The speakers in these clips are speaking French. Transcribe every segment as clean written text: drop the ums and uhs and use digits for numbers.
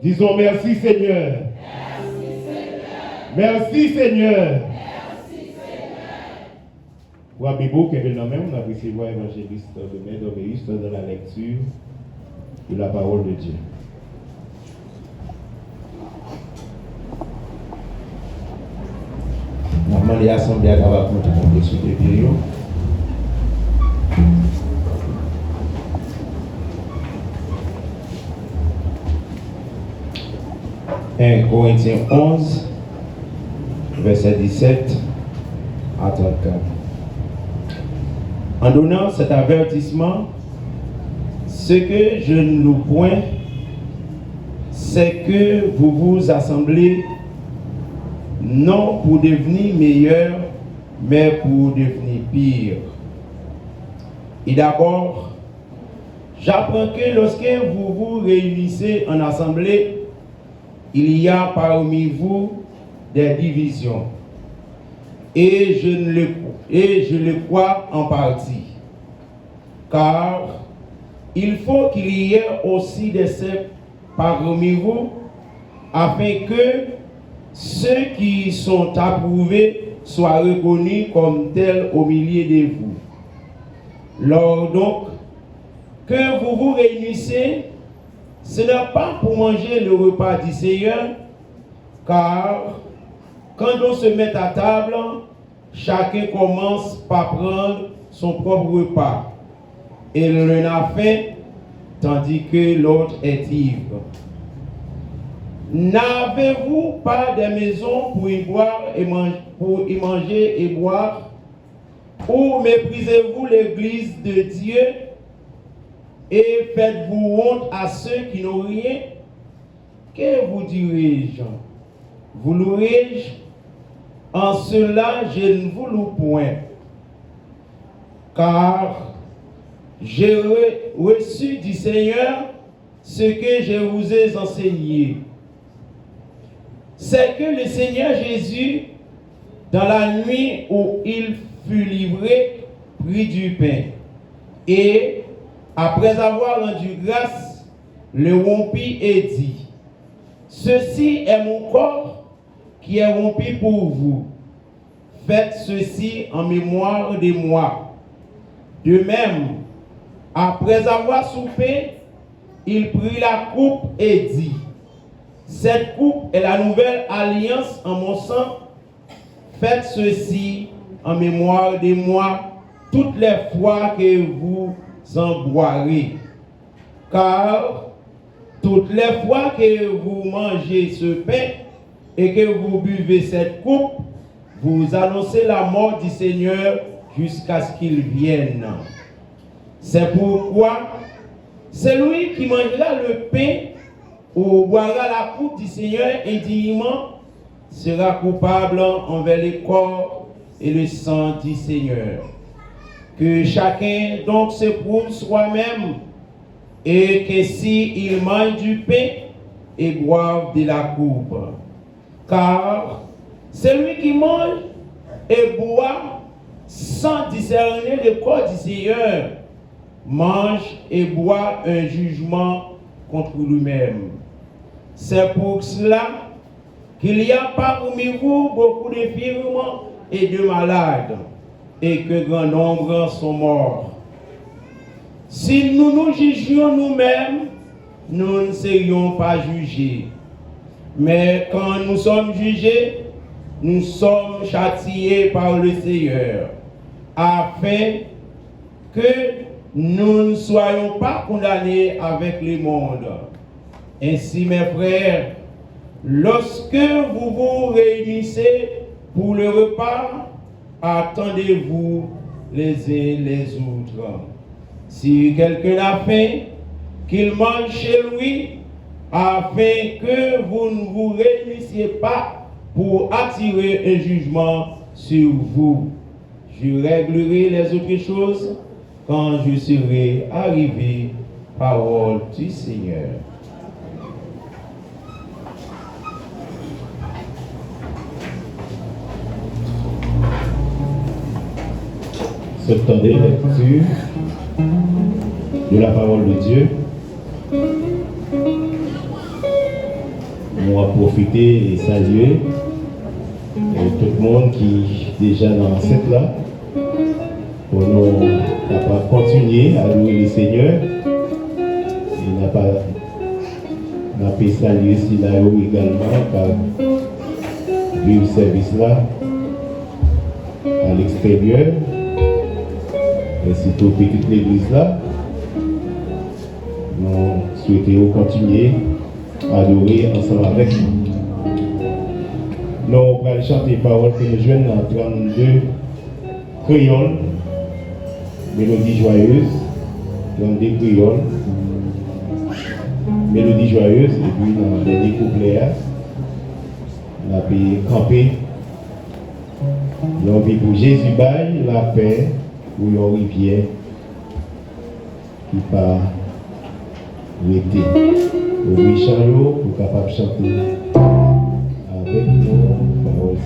Disons merci Seigneur. Merci Seigneur. Pour Bibo que nous même on a recevoir évangéliste demain d'obéiste dans la lecture de la parole de Dieu. Normalement les assemblées à va compter sur les vidéos. 1 Corinthiens 11, verset 17 à 34. En donnant cet avertissement, ce que je ne loue point, c'est que vous vous assemblez non pour devenir meilleur, mais pour devenir pire. Et d'abord, j'apprends que lorsque vous vous réunissez en assemblée, il y a parmi vous des divisions. Et je le crois en partie. Car il faut qu'il y ait aussi des sectes parmi vous, afin que ceux qui sont approuvés soient reconnus comme tels au milieu de vous. Lors donc que vous vous réunissez, ce n'est pas pour manger le repas du Seigneur, car quand on se met à table, chacun commence par prendre son propre repas, et l'un a faim, tandis que l'autre est ivre. N'avez-vous pas des maisons pour y manger et boire? Ou méprisez-vous l'église de Dieu et faites-vous honte à ceux qui n'ont rien? Que vous dirai-je? Vous louerai-je? En cela, je ne vous loue point, car j'ai reçu du Seigneur ce que je vous ai enseigné. C'est que le Seigneur Jésus, dans la nuit où il fut livré, prit du pain, et après avoir rendu grâce, le rompit et dit: ceci est mon corps qui est rompu pour vous. Faites ceci en mémoire de moi. De même, après avoir soupé, il prit la coupe et dit, cette coupe est la nouvelle alliance en mon sang. Faites ceci en mémoire de moi toutes les fois que vous en boirez. Car toutes les fois que vous mangez ce pain et que vous buvez cette coupe, vous annoncez la mort du Seigneur jusqu'à ce qu'il vienne. C'est pourquoi celui qui mangera le pain ou boira la coupe du Seigneur indignement sera coupable envers le corps et le sang du Seigneur. Que chacun donc se prouve soi-même, et que s'il mange du pain et boive de la coupe. Car celui qui mange et boit sans discerner le corps du Seigneur mange et boit un jugement contre lui-même. C'est pour cela qu'il y a parmi vous beaucoup d'infirmes et de malades, et que grand nombre sont morts. Si nous nous jugions nous-mêmes, nous ne serions pas jugés. Mais quand nous sommes jugés, nous sommes châtiés par le Seigneur, afin que nous ne soyons pas condamnés avec le monde. Ainsi, mes frères, lorsque vous vous réunissez pour le repas, attendez-vous les uns les autres. Si quelqu'un a faim, qu'il mange chez lui, afin que vous ne vous réunissiez pas pour attirer un jugement sur vous. Je réglerai les autres choses quand je serai arrivé. Parole du Seigneur. Ce temps de lecture de la parole de Dieu, on va profiter et saluer tout le monde qui est déjà dans l'enceinte là, pour nous capables continuer à louer le Seigneur. Et n'a pas saluer si là également par vivre service là à l'extérieur. Et surtout petite l'église là, nous souhaitons continuer à adorer ensemble avec nous. Nous allons chanter les paroles que nous jouons dans 32 créoles, mélodie joyeuse, 32 créoles, mélodie joyeuse, et puis dans les derniers couplets, on a pu camper. Nous avons pour Jésus baille la paix. Ou une rivière qui part l'été. Au Richard, pour capable de chanter avec nos paroles.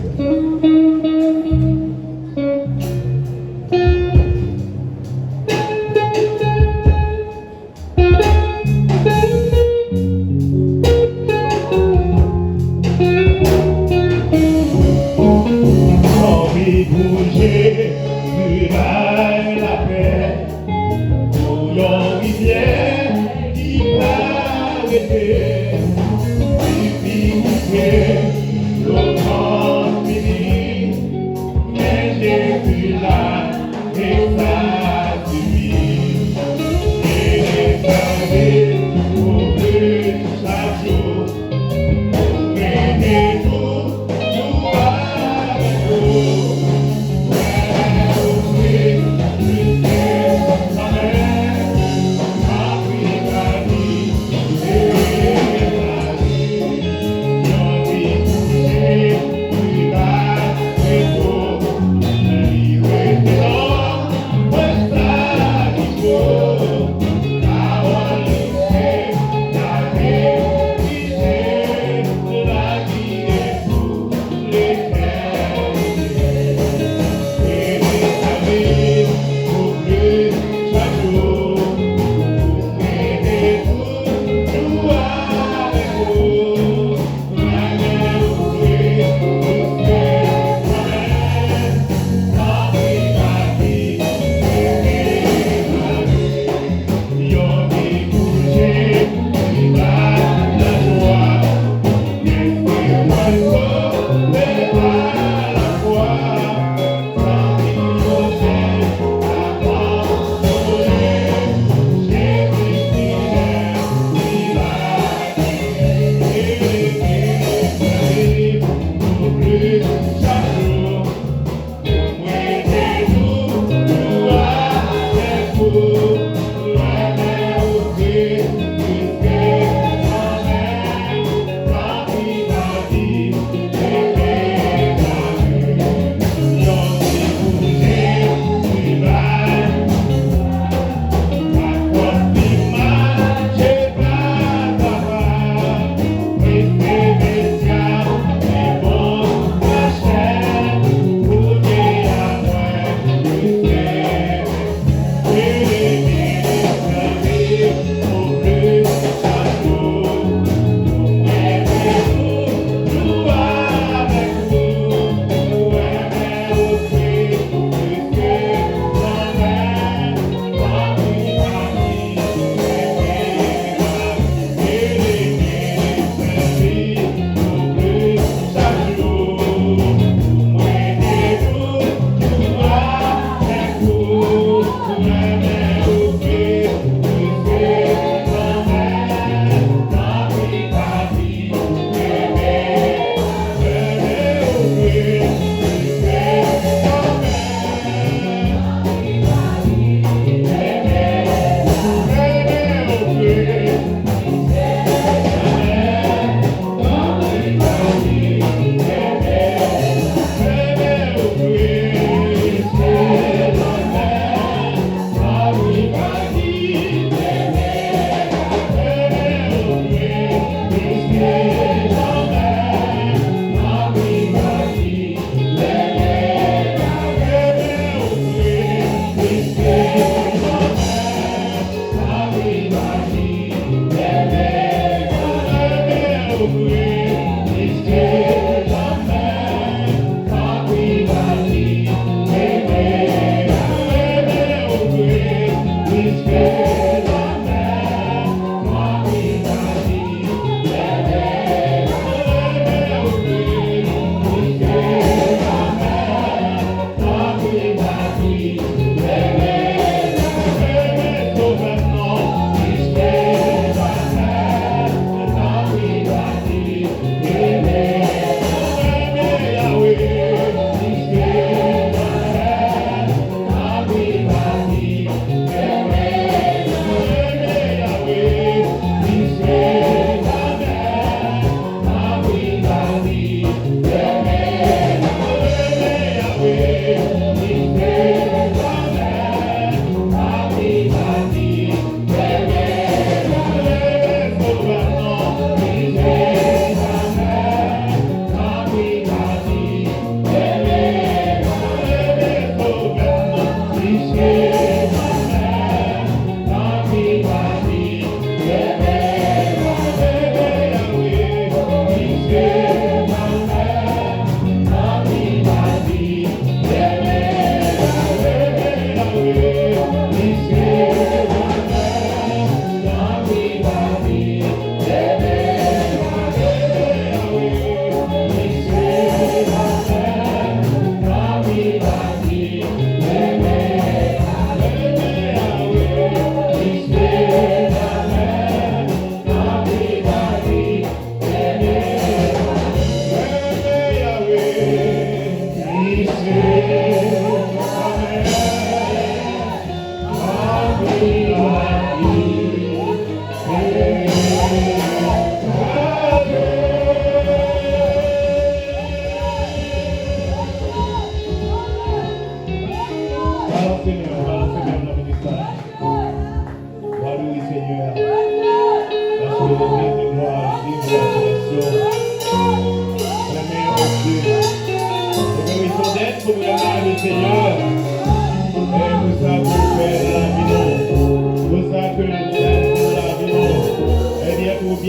L'autre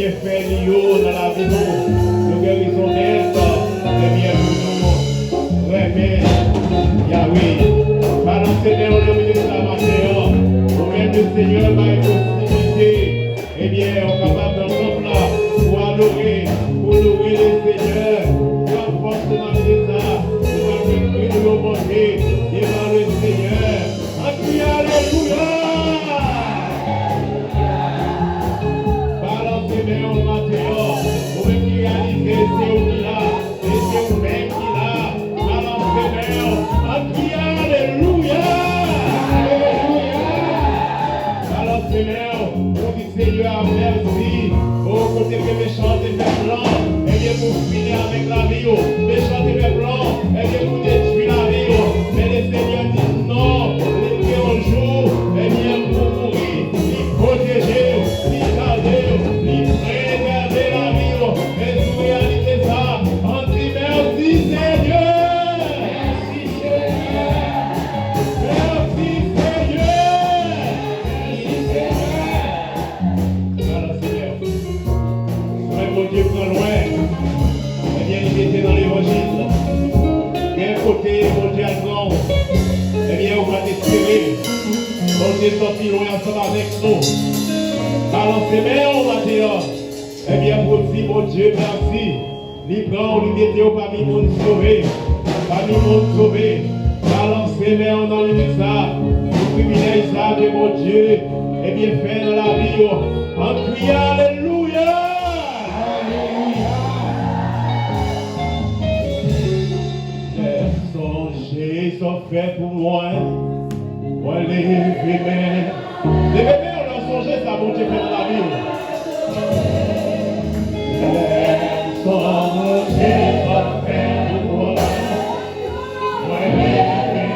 bien, fait Lio dans la maison, nous guérissons d'être, eh bien, nous remet, Yahweh, balancez dans le milieu de la matière, pour même le Seigneur va être possibilité, eh bien, on est capable d'ensemble là, pour adorer, pour louer le Seigneur, pour force dans les arts, pour avoir de nous manger, devant le Seigneur, en criant Alléluia! Balancez-les en matière, pour même qui réaliser, c'est où qu'il a, et c'est où même qu'il a, balancez-les en criant Alléluia! Balancez-les, pour dire Seigneur, merci, au côté que mes chants et mes blancs, et bien pour finir avec la vie, mes chants et mes blancs, et bien pour détruire la vie, mais le Seigneur dit non, les un jour, et bien pour mourir, les protéger, les garder, les préserver la vie, et pour réaliser ça, on dit merci Seigneur! Merci Seigneur! Merci Seigneur! Merci Seigneur! Voilà Seigneur. Ouais, mon Dieu prend loin. Eh bien, il était dans l'évangile. D'un côté, mon Dieu a grand. Eh bien, on va t'espérer. Mon Dieu est sorti loin ensemble avec nous. Balancez mains, on va dire. Eh bien, pour dire, mon Dieu, merci. Il prend, il mettait parmi mon sauvé. Parmi mon sauvé. Balancez mains dans l'univers. Le privilège ça de mon Dieu. Eh bien, fait dans la vie. En criant Alléluia. Ils sont faits pour moi. Moi, les bébés. Les bébés, on leur songeait, ça mon Dieu fait dans la vie. Les songeait, sont faits pour moi. Moi, les bébés,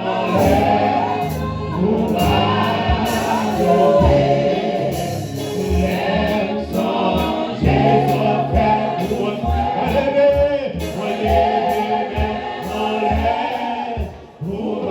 on l'air pour m'adorer. Les songeait, sont faits pour moi. Les bébés, moi, les bébés, on l'air pour m'adorer.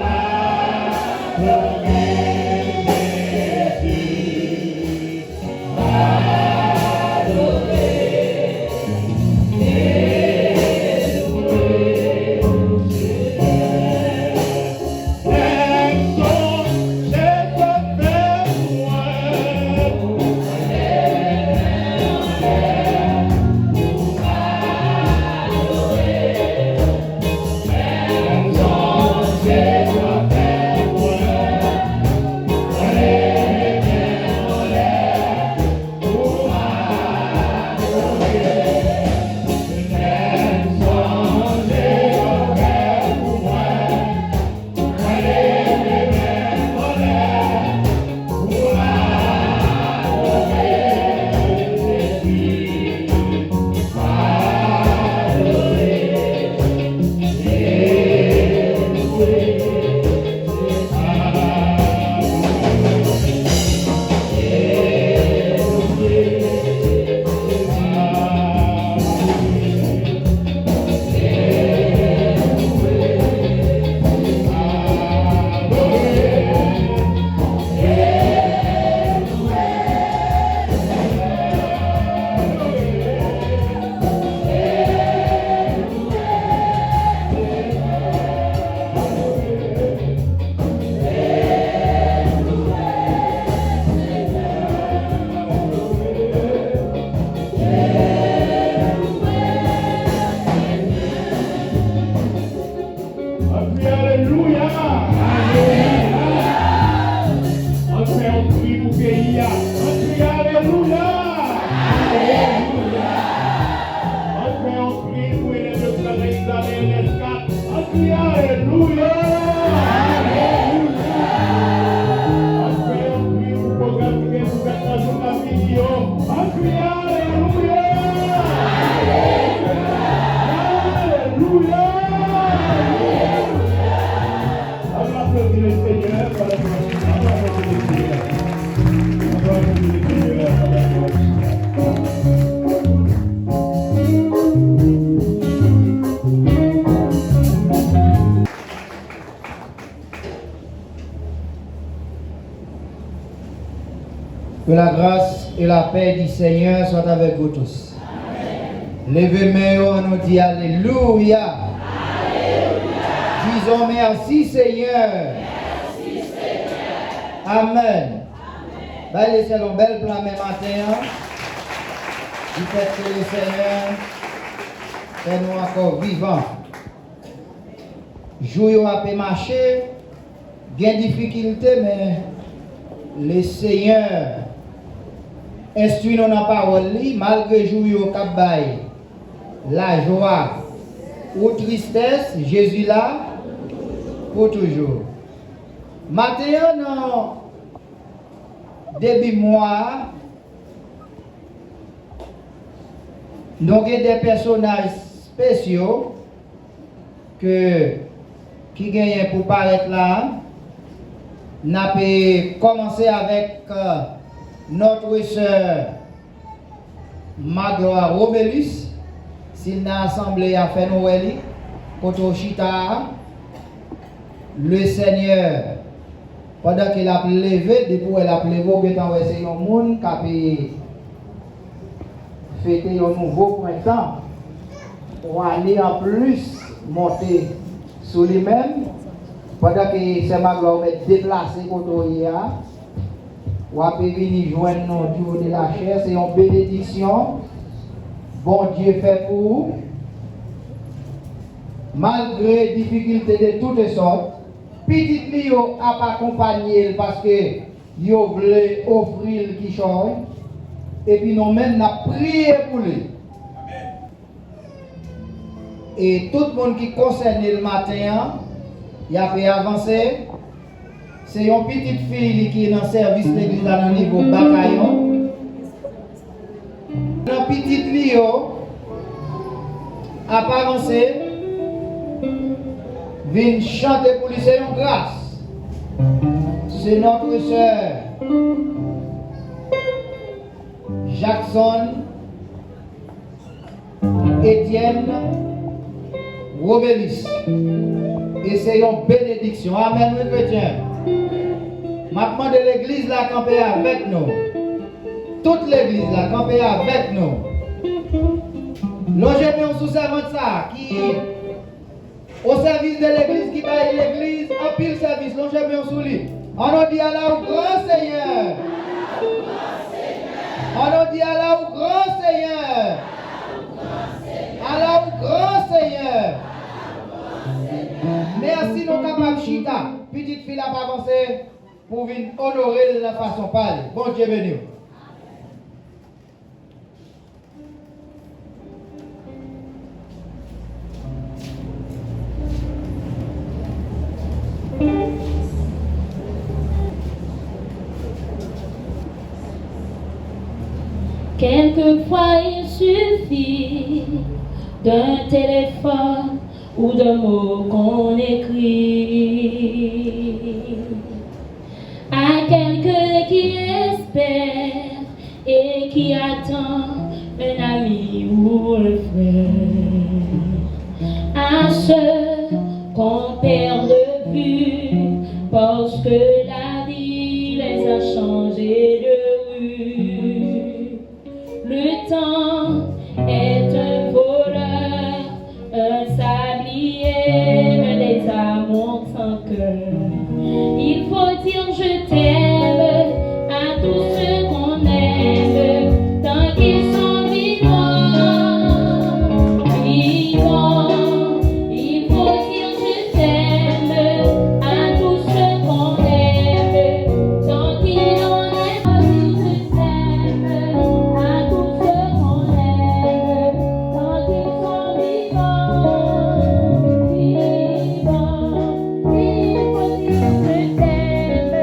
Que la grâce et la paix du Seigneur soient avec vous tous. Levez main, on nous dit Alléluia. Alléluia. Disons merci Seigneur. Merci Seigneur. Amen. Ben, laissez le bel plan même matin. Du fait que le Seigneur fait nous encore vivants. Jour à marcher, bien difficulté, mais le Seigneur instruit dans la parole, malgré jour au Cap-Bail, la joie ou tristesse, Jésus là pour toujours. Maintenant, dans début mois, nous avons des personnages spéciaux qui gagnent pour paraître là. Nous avons commencé avec notre sœur Magloire Robelus. S'il n'a assemblé à faire Noël, Kotoshita, le Seigneur, pendant qu'il a levé, depuis qu'il a levé, il a c'est un monde qui a fêté un nouveau printemps pour aller en plus monter sur lui-même. Pendant que c'est Magloire est déplacé Kotoya, ou a venir joindre nous du haut de la chair, c'est une bénédiction. Bon Dieu fait pour vous. Malgré difficultés de toutes sortes, petit Lio a accompagné parce que yo voulait offrir qui change. Et puis nous même n'a prié pour lui. Et tout le monde qui concerne le matin, il a fait avancer. C'est une petite fille qui est dans le service de l'église dans le niveau bataillon. Dans petit Lio a avancé, vient chanter pour lui, c'est une grâce. C'est notre sœur Jackson Étienne Robelus. Et c'est une bénédiction. Amen, mes chrétiens. Maintenant de l'église là camper avec nous. Toute l'église là camper avec nous. Logez-nous sous servante ça qui au service de l'église qui baille l'église en pile service. Logez-nous sous lui. On nous dit à la grand Seigneur. On nous dit à la grand Seigneur. À la grand Seigneur. Merci nos capables chita. Petite fille a pas avancé pour venir honorer de la façon parler. Bon Dieu béni. Quelquefois il suffit d'un téléphone ou d'un mot qu'on écrit à quelqu'un qui espère et qui attend un ami ou un frère, à ceux qu'on perd de vue parce que la vie les a changés de rue. Le temps est un voleur, un sablier, un désamour sans cœur. Il faut dire je t'aime à tous ceux qu'on aime, tant qu'ils sont vivants, vivants. Il faut dire je t'aime à tous ceux qu'on aime, tant qu'ils en aiment. Je t'aime à tous ceux qu'on aime, tant qu'ils sont vivants, vivants. Il faut dire je t'aime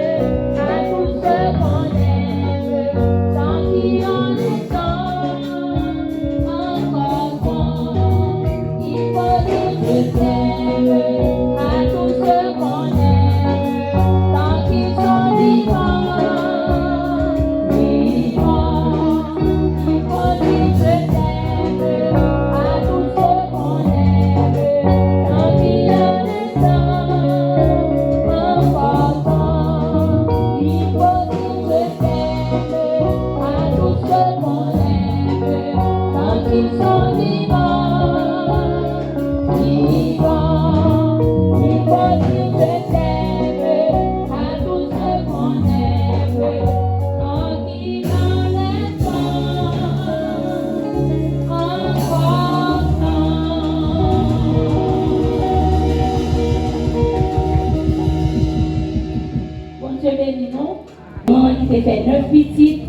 Dieu bénit nous. Maman qui t'a fait 9 petites,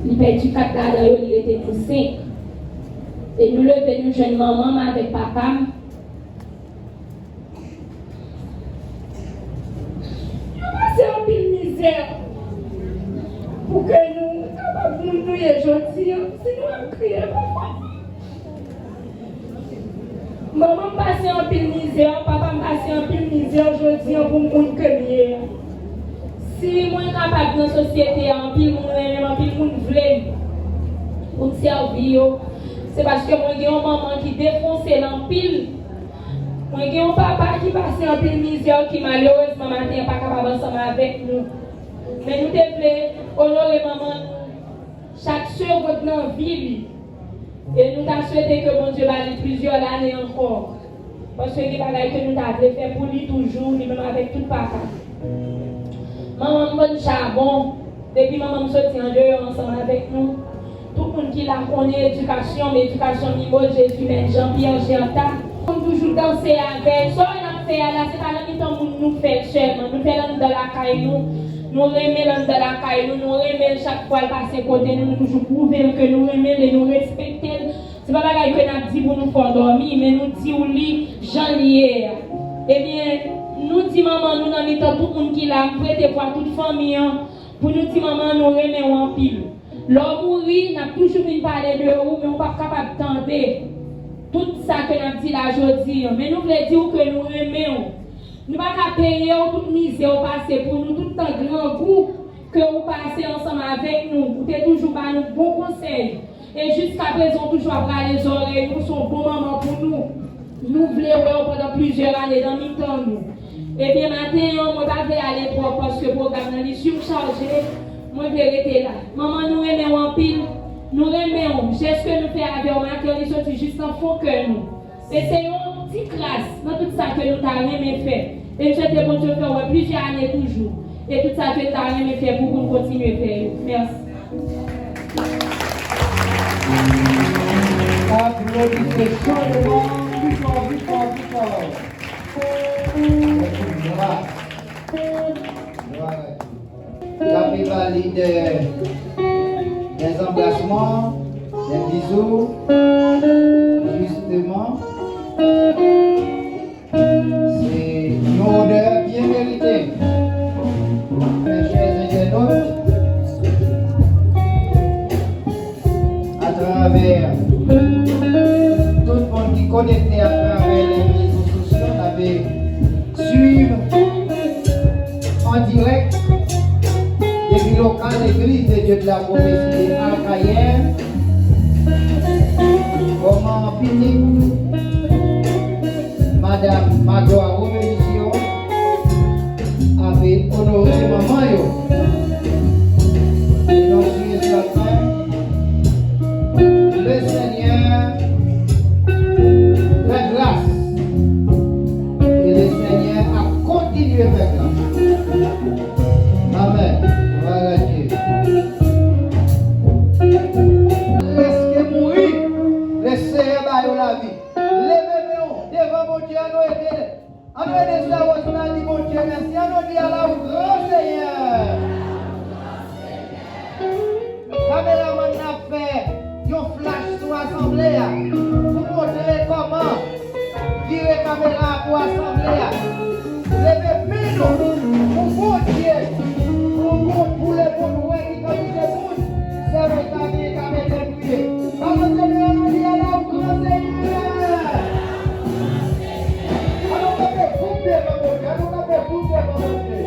il perdu 4 là-dedans, il était pour 5. Et nous levons nous jeunes maman avec papa. C'est un peu de misère pour que nous capables de nous gentils. Si nous crions, papa. Maman passe un peu de misère, papa passe un peu de misère aujourd'hui pour nous que hier. Si moi capable dans la société, en pile monde voulait pour servir, c'est parce que moi j'ai une maman qui défonce l'empile. Moi j'ai un papa qui passe en pile misère qui malheureusement n'est pas capable ensemble avec nous. Mais nous devons honorer maman chaque seconde dans la vie. Et nous avons souhaité que mon Dieu va aller plusieurs années encore. Parce que les bagages que nous avons fait pour lui toujours, lui même avec tout papa. Maman me charbon, depuis maman me sortit en dehors ensemble avec nous. Tout le monde qui l'a connaît l'éducation, l'éducation Mimo, Jésus, Jean-Pierre, Géanta. On toujours danser avec. Ce qu'on a fait là, c'est pas le temps pour nous faire seulement. Nous faisons dans la caille, nous remettons dans la caille, nous remettons chaque fois le passer côté, nous toujours prouver que nous remettons et nous respectons. C'est pas la que nous dit pour nous faire dormir, mais nous disons au lit, Jean hier. Eh bien, nous disons maman, nous avons tout le monde qui l'a prêté pour toute famille, pour nous dire maman, nous remettons en pile. L'homme mourir, nous avons toujours une parler de vous, mais on n'est pas capable de tenter tout ça que nous avons dit là aujourd'hui. Mais nous voulons dire que nous remettons. Nous ne pouvons pas payer toute misère passée pour nous, tout un grand groupe que vous passez ensemble avec nous. Vous êtes toujours par nous bons conseils. Et jusqu'à présent, toujours après les oreilles, nous sommes bons moments pour nous. Nous voulons pendant plusieurs années dans le temps. Et bien, maintenant, on va aller pour parce que le programme est surchargé. Moi, je vais rester là. Maman, nous aimons en pile. Nous aimons. J'ai ce que nous faisons avec nous, on est sorti juste en fond que nous. Essayons une petite classe dans tout ça que nous avons jamais fait. Et je te bon Dieu faire plusieurs années toujours. Et tout ça que nous avons jamais fait pour nous continuer à faire. Merci. Applaudissez chaudement, plus fort, plus fort, plus fort. La vie valide des emplacements, des bisous, justement. C'est une odeur bien méritée. Mes chers internautes, à travers tout le monde qui connecté à travers les réseaux sociaux, on avait suivre en direct depuis local l'église de Dieu de la prophétie à Cayenne. Comment Philippe, Madame Magloire Robédition avait honoré maman yo. Et nous sommes certains, le Seigneur fait grâce. Et le Seigneur a continué à faire grâce. Amen. Voilà Dieu. Laissez mourir. Laissez la vie. Levez-nous devant mon Dieu à nous aider. À nous aider ça, on a dit mon Dieu, merci. À nous dire à la grand Seigneur. Caméraman a fait un flash sur l'assemblée pour montrer comment virer caméra pour l'assemblée. Levez-nous pour mon Dieu. Pour les bons qui connaissent les bons, c'est le temps qui est prié. Alors, Seigneur, nous dit à la grand Seigneur. Alors, on va couper mon Dieu. Alors, on va couper mon Dieu.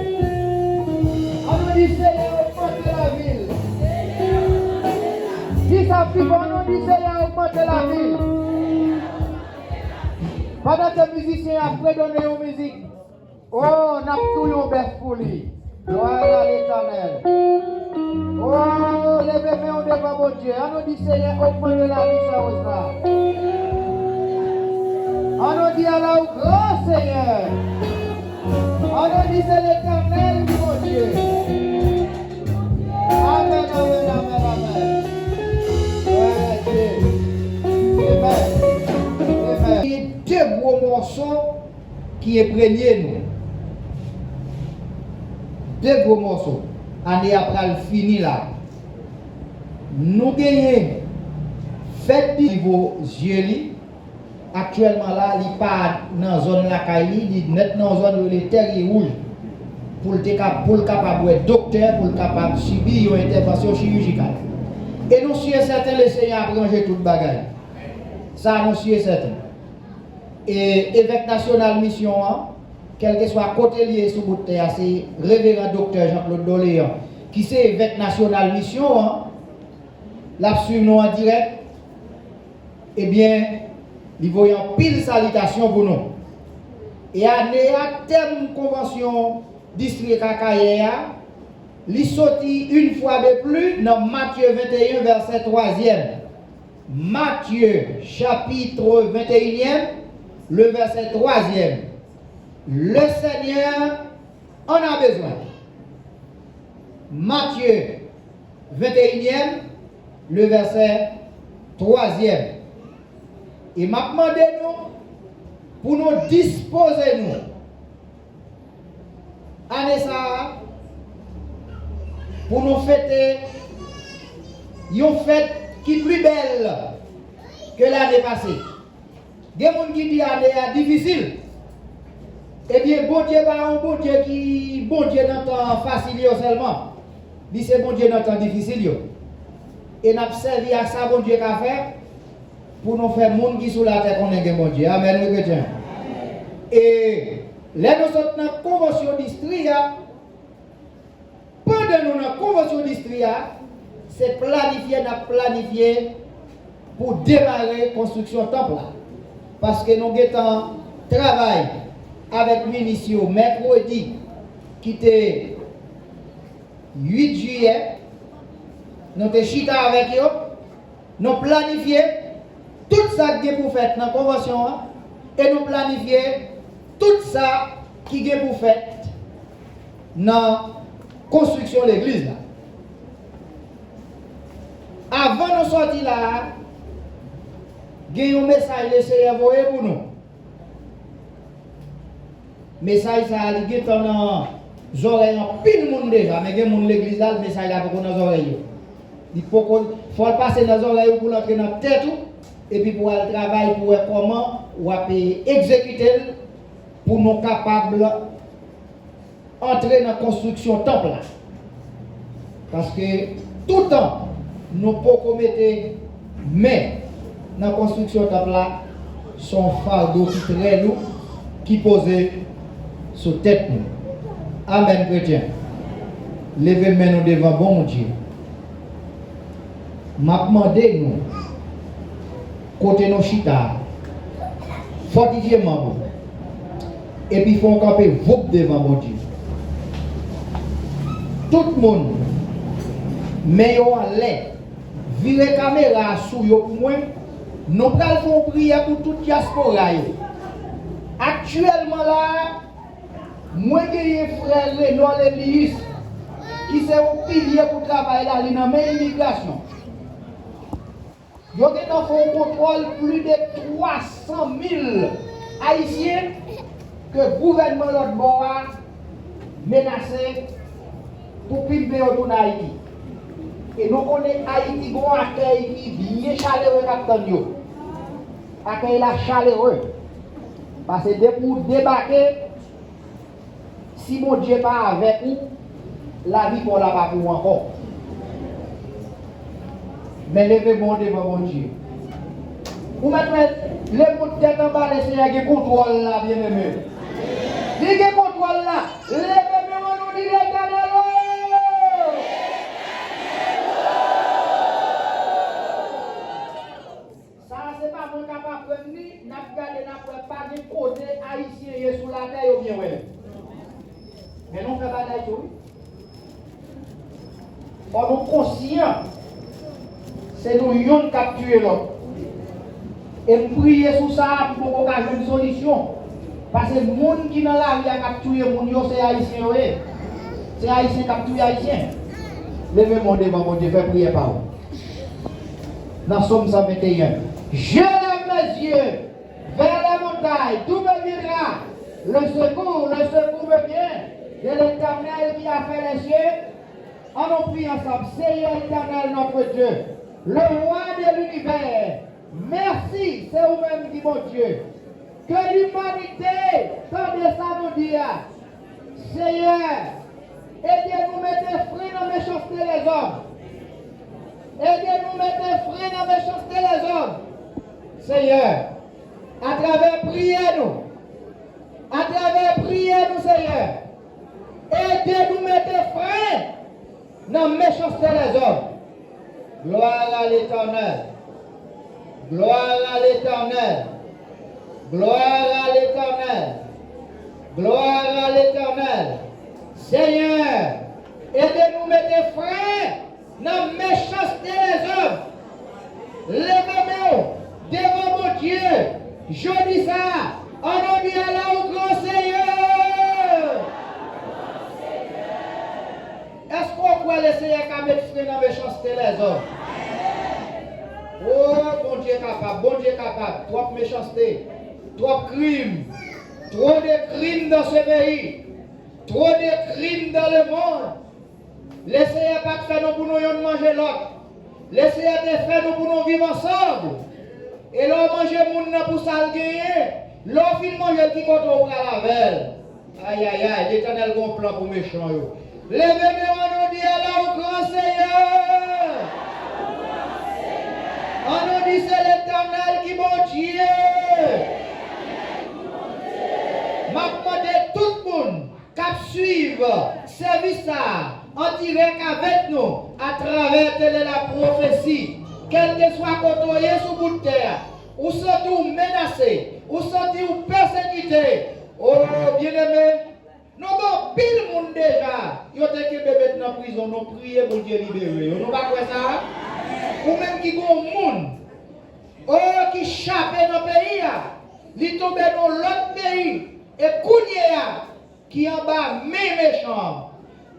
Alors, dit Seigneur, augmente la ville. Si ça fait bon, on dit Seigneur, augmente la ville. Pendant que les musiciens après donner une musique, oh, on a tout le bœuf pour lui. Gloire à l'Éternel. Oh, levez-moi devant mon Dieu. On nous dit Seigneur, augmente la vie sur ça. On nous dit alors, grand Seigneur. On nous dit c'est l'Éternel, mon Dieu. Amen, amen, amen, amen. Ouais, Dieu. Amen. Amen. Il y a deux gros morceaux qui imprègnent nous. deux gros morceaux. Année après, le fini là. Nous gagnons fête du niveau Géli. Actuellement là, il n'est pas dans la zone la Kaili, il est net dans la zone où les terres rouges. Pour le capable être docteur, pour le capable subir une intervention chirurgicale. Et nous sommes certains, les Seigneur a ranger toute bagaille. Ça, nous sommes certains. Et évêque national mission, quel que soit côté lié sous bout de terre, c'est révérend docteur Jean-Claude Doléan, qui c'est évêque national mission, la suivre nous en direct. Eh bien, il voyait pile salutation pour nous. Et à thème convention district Kakaïa, il sorti une fois de plus dans Matthieu 21, verset 3e. Matthieu, chapitre 21e, le verset 3e. Le Seigneur en a besoin. Matthieu 21e, le verset 3e. Et m'a demandé nous pour nous disposer nous. Année ça, pour nous fêter une fête qui est plus belle que l'année passée. Des gens qui disent l'année est difficile. Eh bien, bon Dieu, pas un bon Dieu qui, bon Dieu dans le temps facile seulement. Dit c'est bon Dieu dans le temps difficile. Et nous avons servi à ça, bon Dieu, qu'à faire pour nous faire monde qui sous la terre qu'on est bon Dieu. Amen, les chrétiens. Et là, nous sommes dans la convention d'Istria. Pendant nous dans la convention d'Istria, c'est planifié pour démarrer la construction temple. Parce que nous avons travail avec Minicio mercredi, qui était 8 juillet. Nous avons chita avec eux. Nous avons planifié tout ça qui est pour faire dans la convention. Et nous planifié tout ça qui est pour faire dans la construction de l'église. Avant de sortir là, il y a un message laissé envoyé pour nous. Message ça est dans les oreilles, pile de monde déjà, mais il y a des gens de l'église là, le message là pour nos oreilles. Il faut passer dans les oreilles pour l'entrer dans la tête, et puis pour le travail, pour voir comment on va exécuter pour nous capables d'entrer dans la construction temple. Parce que tout le temps, nous pouvons mettre main dans la construction temple là, son fardeau qui est très lourd, qui posait sur tête nous. Amen, chrétien. Levez main nous devant bon Dieu. M'a demandé nous, côté nos chita, fortifiez membre. Et puis il faut camper vous devant mon Dieu. Tout le monde, mais en l'air, virez caméra sous yo pour moi, nous allons faire prière pour toute diaspora. Actuellement là, moi j'ai un frère Renaud Lélius qui c'est un pilier pour travailler là dans l'immigration. Nous avons fait un contrôle plus de 300 000 Haïtiens que le gouvernement de l'autre bord a menacé pour pimper autour d'Haïti. Et nous connaissons Haïti qui a un accueil qui est bien chaleureux capitaine. Accueil là chaleureux. Parce que dès pour débarquer, si mon Dieu n'est pas avec nous, la vie pour la pas pour encore. Mais levez mon devant mon Dieu. Vous mettez les mots de tête en bas, les seigneurs qui contrôlent là, bien aimé. Il y a contrôle là. Levez mon nous dit l'éternel. Ça, c'est pas mon capable de venir, n'a pas gardé, n'a pas de côté haïtien sur la terre ou bien ouais. Mais non, fait bataille tout. On est conscient. C'est nous qui avons capturé l'autre. Et prier sur ça pour qu'on ait une solution. Parce que les gens qui sont dans la vie a capturé les gens, c'est haïtien. C'est haïtien capturé haïtien. Levez mon devant mon Dieu, faites prier par vous. Dans Somme 121. Je lève mes yeux vers les montagnes, tout me viendra. Le secours me vient de l'Éternel qui a fait les cieux. On nous prie ensemble. Seigneur éternel, notre Dieu, le roi de l'univers, merci, c'est vous-même qui, mon Dieu, que l'humanité, comme ça nous dit, Seigneur, aidez-nous mettre frein dans la méchanceté des hommes. Aidez-nous mettre frein dans la méchanceté des hommes. Seigneur, à travers priez-nous. À travers priez-nous, Seigneur. Aidez-nous mettre frein dans la méchanceté des hommes. Gloire à l'Éternel. Gloire à l'Éternel. Gloire à l'Éternel. Gloire à l'Éternel. Seigneur, aidez-nous mettre frein dans la méchanceté des hommes. Levez-nous devant mon Dieu. Je dis ça. On a dit à la au grand Seigneur. Est-ce qu'on peut laisser qu'à mettre frein dans la méchanceté des hommes? Oh, bon Dieu capable, bon Dieu capable. Trop de méchanceté, trop de crimes, trop de crimes dans ce pays, trop de crimes dans le monde. Laissez pas faire nous pour nous manger l'autre. Laissez faire nous pour nous vivre ensemble. Et là, manger moun pour ça le gagner. Là, fin manger qui contrôle la velle. Aïe aïe aïe, l'Éternel a un plan pour méchants. Levez-moi, on nous dit à la au grand Seigneur. On nous dit c'est l'Éternel qui mon Dieu. M'a demandé tout le monde qui suive service en direct avec nous à travers la prophétie. Quel que soit côtoyé sur bout de terre, ou sentez-vous menacé, ou sentez-vous persécuté. Oh bien-aimé, nous avons pile monde déjà. Ils ont été bébés dans la prison, nous prions pour Dieu libérer. Nous pas quoi ça? Ou même qui ont monde, qui chape dans le pays, ils tombent dans l'autre pays, et Kounia, qui en bas, mes méchants.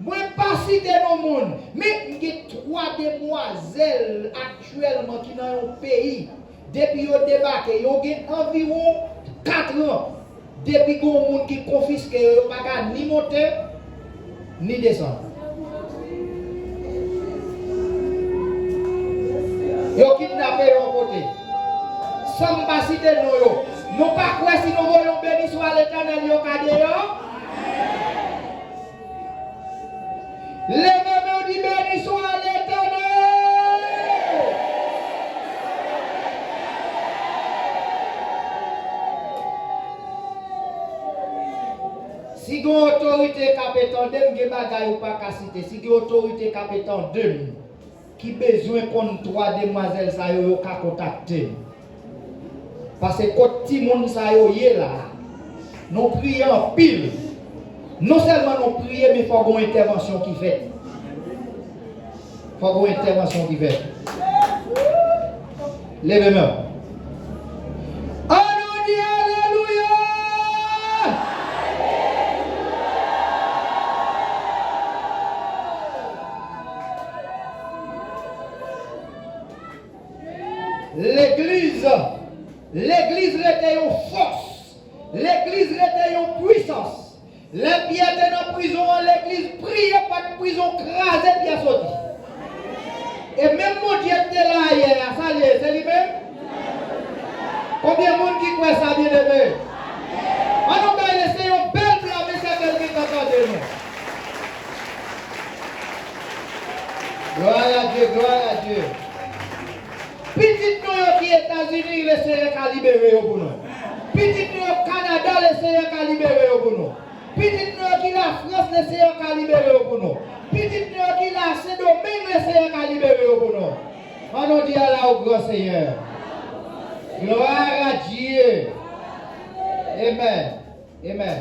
Moi, pas citer nos monde, mais il y a 3 demoiselles actuellement qui sont dans le pays. Depuis qu'ils ont débarqué, ils ont environ 4 ans. Depuis qu'il y a des gens qui confisquent, ils ne peuvent pas ni monter, ni descendre. Ils ont kidnappé de côté. Sans ne pas citer nous. Nous ne pas quoi si nous voyons béni soit l'Éternel, ils ont cadé. Levez-moi, dit béni soit l'Éternel. Si vous avez autorité capitaine, vous avez pas citer. Si vous avez autorité capitaine, qui besoin contre 3 demoiselles, ça vous avez contacter. Parce que quand tout le monde est là, nous prions en pile. Non seulement nous prions, mais il faut une intervention qui fait. Il faut une intervention qui fait. Levez-moi. On nous dit Alléluia. L'église était en force. L'église était en puissance. Les pieds étaient dans la prison, l'église priait pas de prison, crasait pieds sortis. Et même mon Dieu était là hier, ça y est, c'est lui-même. Combien de monde qui croit ça bien aimé? On va laisser une belle place, mais c'est quelqu'un qui entend de nous. Gloire à Dieu, gloire à Dieu. Petit nous qui États-Unis, laissez qu'à libérer pour nous. Petit nous au Canada, laissez qu'à libérer pour nous. Petit nous qui la France, laissez qu'à libérer pour nous. Petit nous qui la Saint-Domingue, laissez qu'à libérer pour nous. On nous dit à la au grand Seigneur. Gloire à Dieu. Amen. Amen.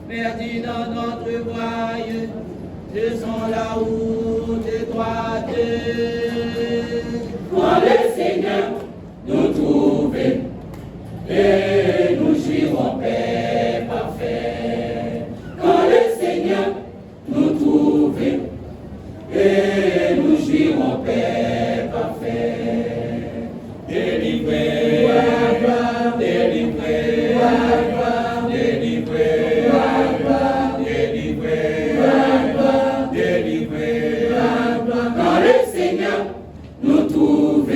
perdu dans notre voie, faisons la route droite. Quand le Seigneur nous trouve, et nous jouirons paix parfait. Quand le Seigneur nous trouve, et nous jouirons paix parfait. Délivré, délivré, délivré, délivré, délivré. Quand le Seigneur nous trouve,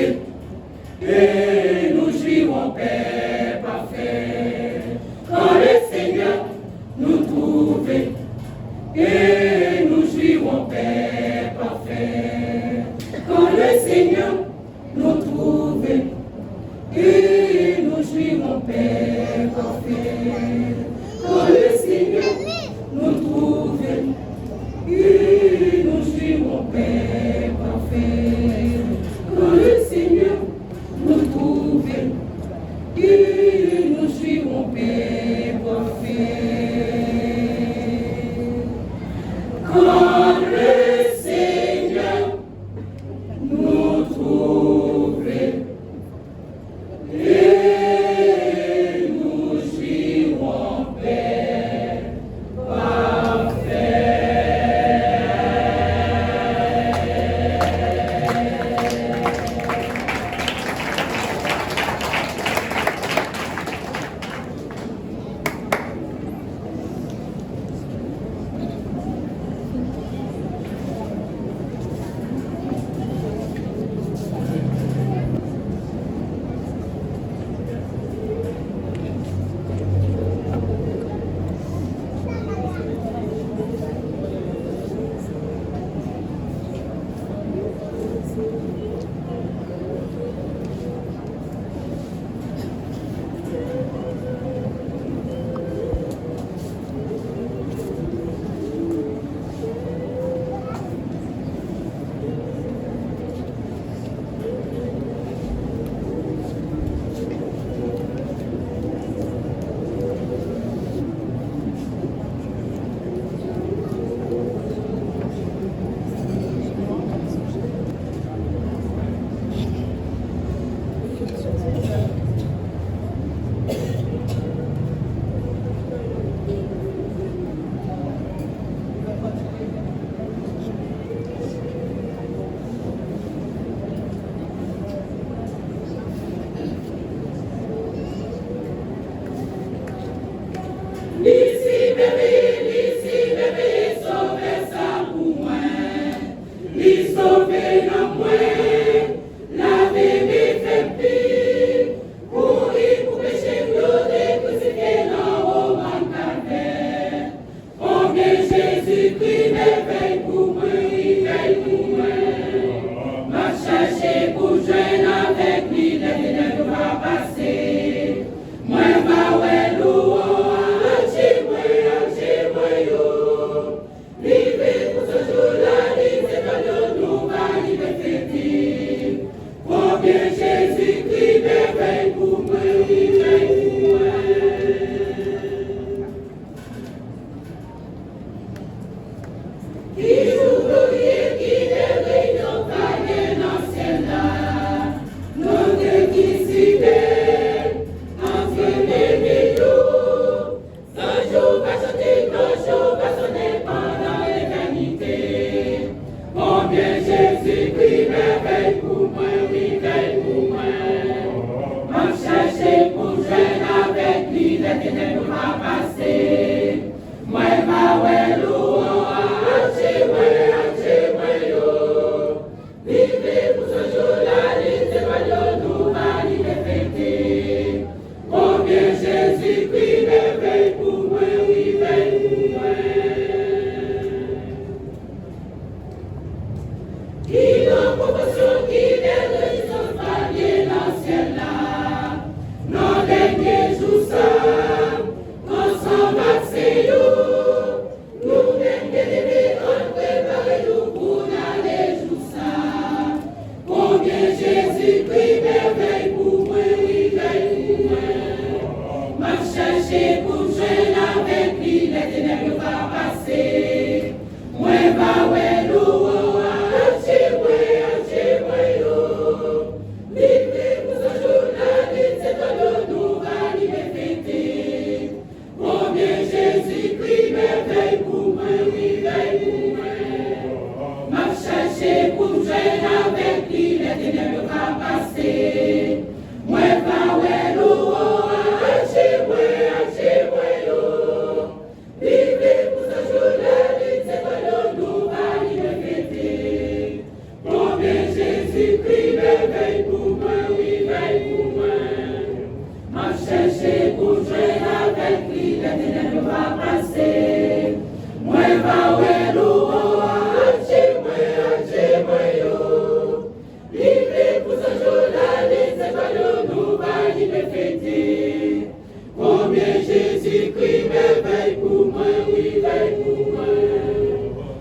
et nous jouirons paix parfait. Quand le Seigneur nous trouve, et nous jouirons paix parfait. Quand le Seigneur nous trouve, et nous jouirons paix parfait. Quand le Seigneur nous trouve, et nous jouirons paix parfait. Quand le Seigneur nous trouve, et nous jouirons paix parfait. Quand le Seigneur nous trouve, et nous jouirons paix parfait. Marcher pour jouer avec lui. lui, les ténèbres va passer. Moi, va, ouais, l'eau, livrez pour ce journaliste, c'est de nous, va liberté. Combien Jésus-Christ m'éveille pour moi, oui, veille pour moi. M'a cherché pour joindre avec lui, les ténèbres va passer. Moi, va, ouais, l'eau, livrez pour ce journaliste, c'est de nous, va liberté. Combien Jésus-Christ m'éveille pour moi, oui, veille pour moi. M'a cherché pour joindre avec lui, les ténèbres va passer. Moi, va, ouais, l'eau, livrez pour ce journaliste, c'est de nous, va liberté. Combien Jésus-Christ m'éveille pour moi, oui, veille pour moi.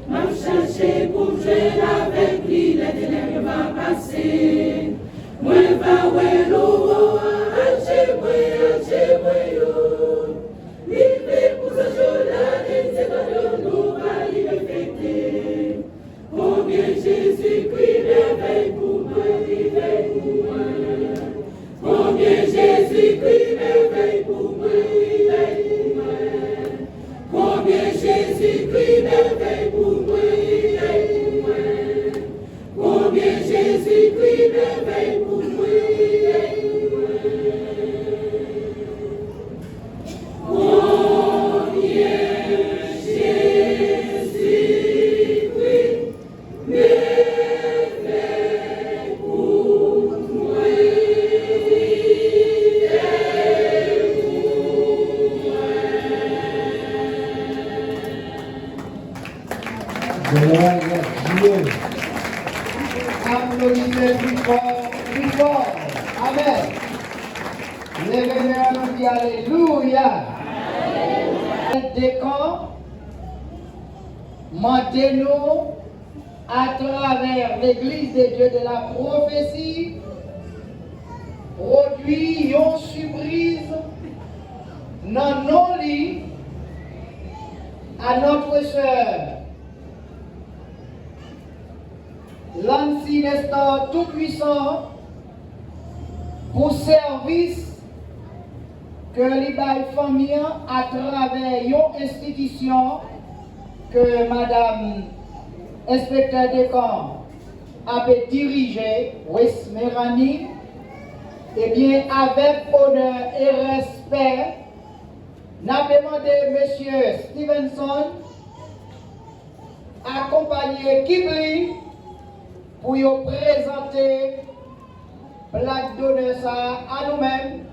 M'a cherché pour joindre avec lui, les ténèbres va passer. Moi, va, ouais, l'eau, livrez pour ce journaliste, c'est de nous, va liberté. Combien Jésus-Christ m'éveille pour moi, oui, veille pour moi. Combien Jésus-Christ m'éveille pour moi, oui, veille pour moi. Combien Jésus-Christ m'éveille pour moi, oui, veille pour moi. Combien Jésus-Christ m'éveille pour moi, oui, veille pour moi. Combien Jésus-Christ m'éveille pour moi, Gloire à Dieu. Applaudissez plus fort, plus fort. Amen. Levez-moi nous dit Alléluia. Décor, maintenant, à travers l'église de Dieu de la prophétie, produit une surprise dans nos lits à notre sœur. Lancy Nestor Tout-Puissant pour service que les familles à travers une institution que Madame Inspecteur de camp a dirigé, Westmerani, et bien avec honneur et respect, n'a demandé M. Stevenson accompagner Kibli pour y présenter plaque d'honneur à nous-mêmes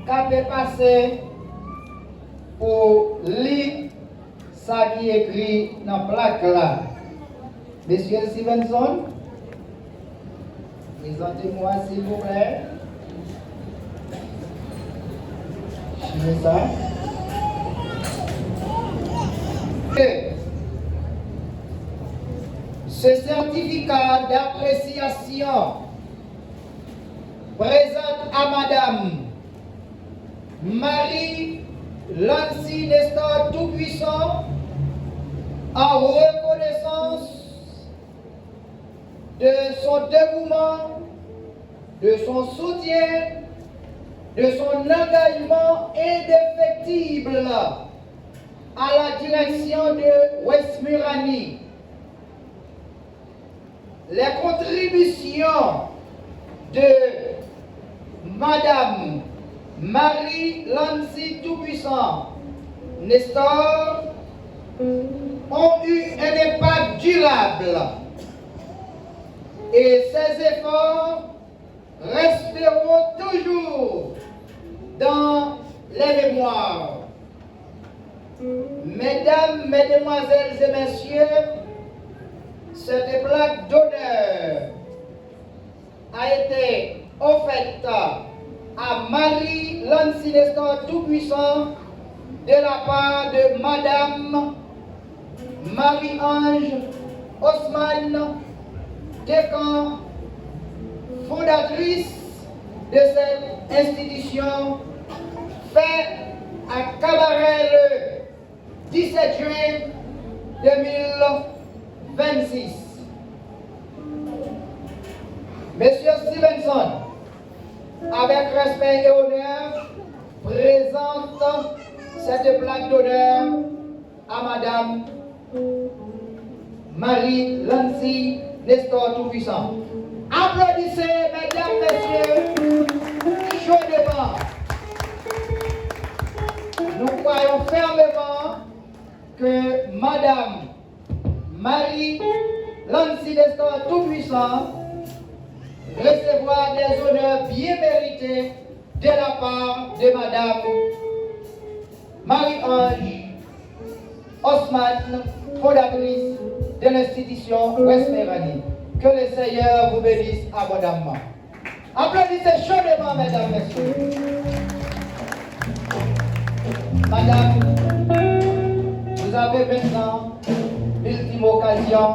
qu'a passé pour lire ça qui est écrit dans la plaque là. Monsieur Stevenson, présentez-moi s'il vous plaît. C'est ça. Ce certificat d'appréciation présente à Madame Marie Lancy Nestor Tout-Puissant en reconnaissance de son dévouement, de son soutien, de son engagement indéfectible à la direction de Westmerani. Les contributions de Madame Marie Lancy Tout-Puissant Nestor ont eu un impact durable et ces efforts resteront toujours dans les mémoires. Mesdames, Mesdemoiselles et Messieurs, cette plaque d'honneur a été offerte à Marie Lancy Nestor Tout-Puissant de la part de Madame Marie-Ange Haussmann Descamps, fondatrice de cette institution, fait à Cabaret 17 juin 2026. Monsieur Stevenson, avec respect et honneur, présente cette plaque d'honneur à Madame Marie Lancy Nestor Tout-Puissant. Applaudissez, mesdames, messieurs, chaud devant. Nous croyons fermement que Madame Marie Lancy Nestor Tout-Puissant recevra des honneurs bien mérités de la part de Madame Marie-Ange Osman, fondatrice de l'institution West Méranie. Que le Seigneur vous bénisse abondamment. Applaudissez chaudement, mesdames, messieurs. Madame, vous avez maintenant l'ultime occasion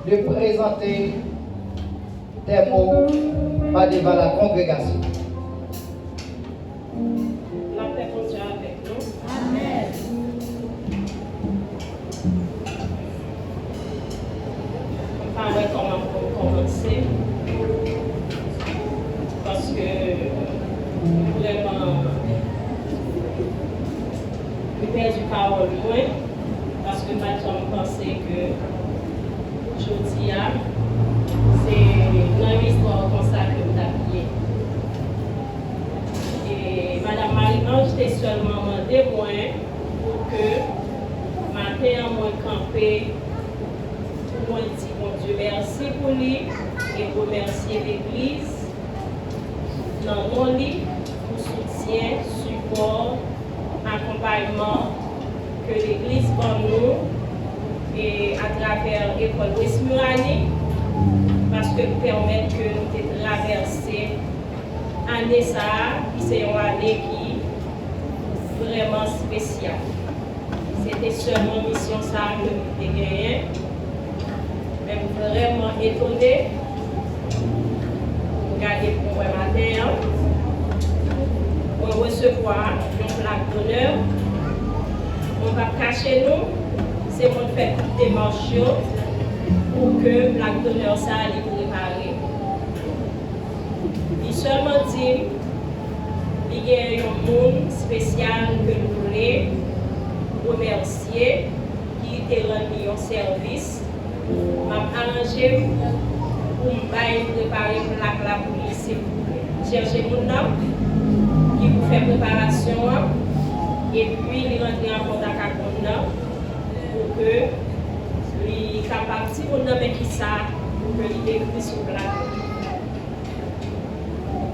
de présenter des mots devant la congrégation. La paix continue avec nous. Amen. On parle comment commencer. Parce que vraiment, je perds du parole moins. Parce que maintenant, je pensais que aujourd'hui, c'est dans l'histoire comme ça que vous avez. Et Madame Marie-Ange était seulement demandé moins pour que matin moi camper pour moi dire mon Dieu merci pour lui et remercier l'Église dans mon lit pour soutien, support, accompagnement que l'Église prend nous et à travers l'école West Méranie parce que nous permettent que nous traverser année ça, qui c'est une année qui est vraiment spéciale. C'était seulement mission ça que nous avons gagné. Mais vraiment étonné. Regardez pour moi matin. On recevoir une plaque d'honneur. On va cacher nous. C'est mon fait toutes les démarches pour que la plaque d'honneur ça allait préparer. Il seulement dit qu'il y a un monde spécial que nous voulons remercier qui était rendu en service. M'a arrangé pour me préparer pour la plaque pour lui, s'il vous plaît. Cherchez mon nom qui vous fait préparation et puis il rentre en contact avec mon nom pour que lui capable si mon nom est qui ça pour que lui écrit sur la plaque.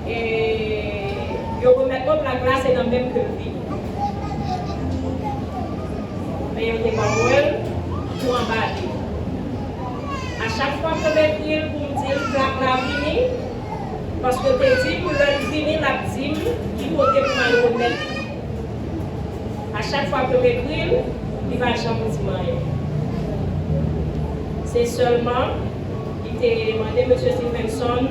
Et je remets comme la glace est dans le même que lui. Mais je n'ai pas moi pour emballer. À chaque fois que je vais dire pour me dire que la fini, parce que tu dis pour le finir la dîme, il faut que je me remette. À chaque fois que je vais dire, il va jamais dire rien. C'est seulement, il t'a demandé M. Stevenson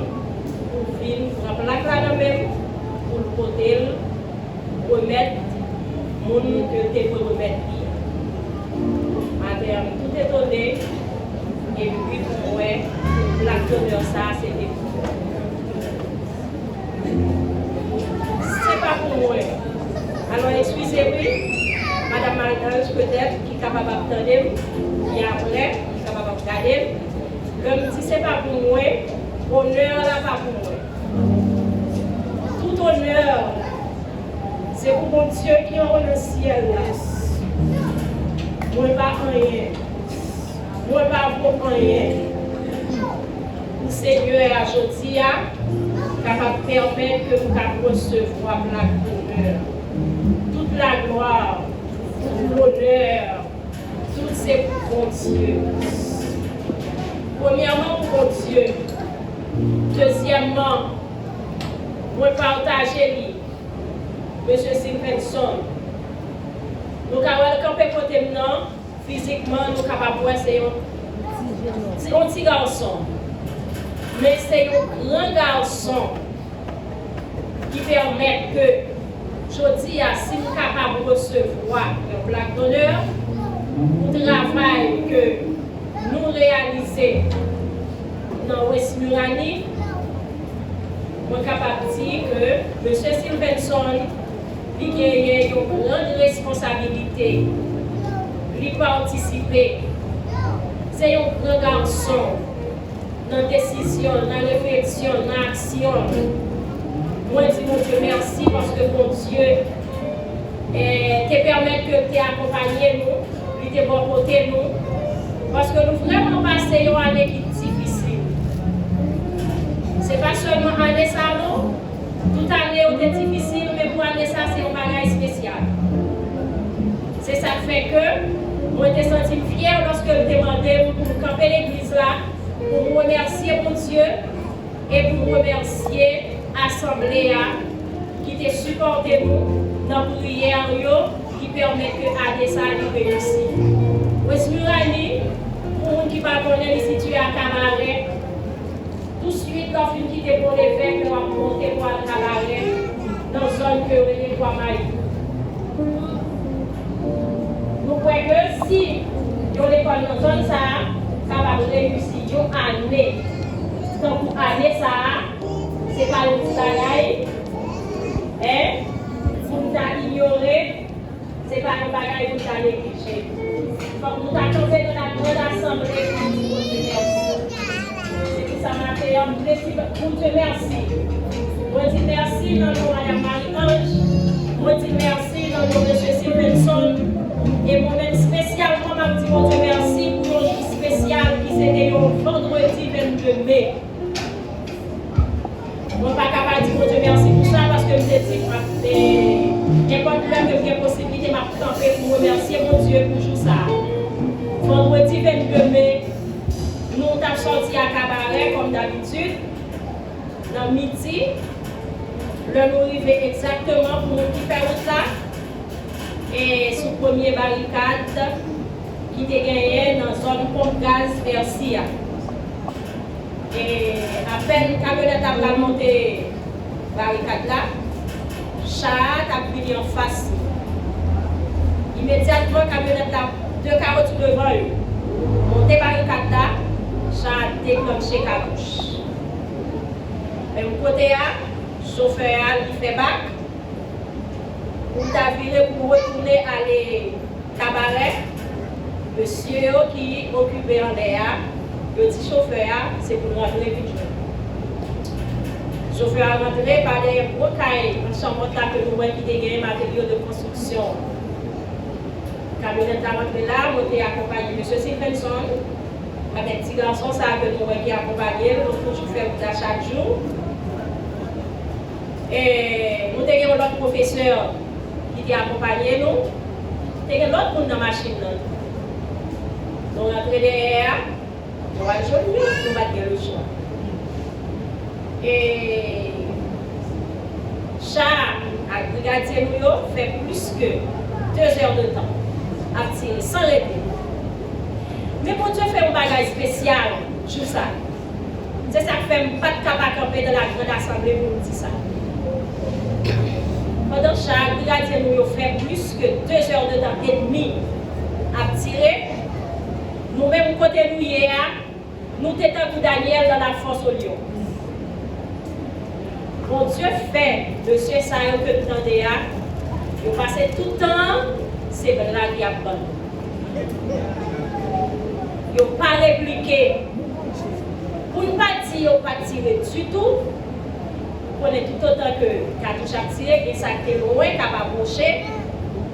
pour venir prendre la glace même, pour le côté, remettre mon que tu peux remettre. Madame, tout est donné. Et puis pour moi, la d'honneur ça, c'était pour moi. C'est pas pour moi. Alors excusez-moi, Madame Marie-Ange peut-être qui est capable d'attendre, qui est après, qui est capable de regarder. Comme si c'est pas pour moi, honneur là pas pour moi. Tout honneur, c'est pour mon Dieu qui est dans le ciel là. Moi pas rien. Moi pas pour rien. Le Seigneur aujourd'hui capable de permettre que nous puissions recevoir la honneur. Toute la gloire, tout l'honneur, tout c'est pour Dieu. Premièrement pour Dieu. Deuxièmement, moi partager lui, M. Stevenson. Nous avons campé côté maintenant, physiquement, nous sommes capables de voir c'est un petit garçon. Mais c'est un grand garçon qui permet que, je dis, si nous sommes capables de recevoir une plaque d'honneur, le travail que nous réalisons dans Westmurani, je suis capable de dire que M. Sylvenson a une grande responsabilité de participer. C'est un grand garçon dans la décision, dans la réflexion, dans l'action. Moi, je dis mon Dieu merci parce que mon Dieu te permet que tu accompagné nous, tu bon côté nous. Parce que nous vraiment passons une année difficile. Ce n'est pas seulement année ça, non. Toute année est difficile, mais pour année ça, c'est un bagage spécial. C'est ça qui fait que moi, je me sens fière lorsque je demandais pour camper l'église là, pour remercier mon Dieu et pour remercier l'Assemblée qui t'a supporté nous dans la prière qui permet que Adessa réussisse. Westmurani, pour ceux qui ne connaissent pas, est situé à Cabaret. Tout de suite, quand on quitte pour l'évêque, on va monter pour le Cabaret, dans la zone que on est pour Maï. Nous croyons que si on est dans la zone, ça va réussir une année. Donc, pour année, ça, ce n'est pas le petit bagaille. Pour nous ignorer, ce n'est pas un bagaille pour nous négliger. Donc, nous avons tombé dans la grande assemblée pour nous dire merci. C'est tout ça, ma paix. Pour Dieu, merci. Je dis merci dans le nom de Marie-Ange. Je dis merci dans le nom de M. Sylvenson. Et moi-même, spécialement, je dis mon Dieu merci pour un jour spécial qui c'était le vendredi 22 mai. Je ne suis pas capable de dire mon Dieu merci pour ça parce que je me dis que n'importe quelle possibilité de m'attendre pour remercier mon Dieu pour jour ça. Vendredi 22 mai, nous avons sorti à Cabaret comme d'habitude, dans midi. Nous arrivons exactement pour nous faire ça. Et sous première barricade qui était gagnée dans la zone pompe gaz Versia. Et à peine la camionnette a monté la barricade là, chat a pris en face. Immédiatement, la camionnette a deux carottes devant eux. Monté la barricade là, chat a déclenché la bouche. Même côté là, le chauffeur qui fait bac. Pour t'avirer pour retourner à les Cabaret, monsieur qui occupait en l'air, le petit chauffeur, c'est pour rentrer vite. Le chauffeur a rentré par des rocailles, en chambre là que nous voyons qui dégagent matériaux de construction. La camionnette a rentré là, on était accompagné de M. Sylvenson, avec petit garçon, ça que nous voyons qui accompagné, nous toujours faire ça chaque jour. Et nous avons notre professeur qui a accompagné nous. Il y a l'autre monde dans la machine. Nous rentrons derrière, nous allons jouer, nous allons faire le choix. Et Charles, avec le brigadier nous, fait plus que 2 heures de temps à tirer sans répit. Mais pour Dieu fait un bagage spécial, sur ça. C'est ça qui fait pas de capable de camper dans la grande assemblée pour nous dire ça. Pendant chaque brigadier nous fait plus que 2 heures de temps et demi à tirer. Nous-mêmes, côté nous hier, nous étions pour Daniel dans la force au lion. Bon Dieu fait, monsieur Sayo que nous entendez, vous passez tout le temps, c'est là qui a bon. Vous n'avez pas répliqué. Pour ne pas dire, vous n'avez pas tiré du tout. Vous connaissez tout autant que cartouche à tirer, et ça qui est loin, qui a approché.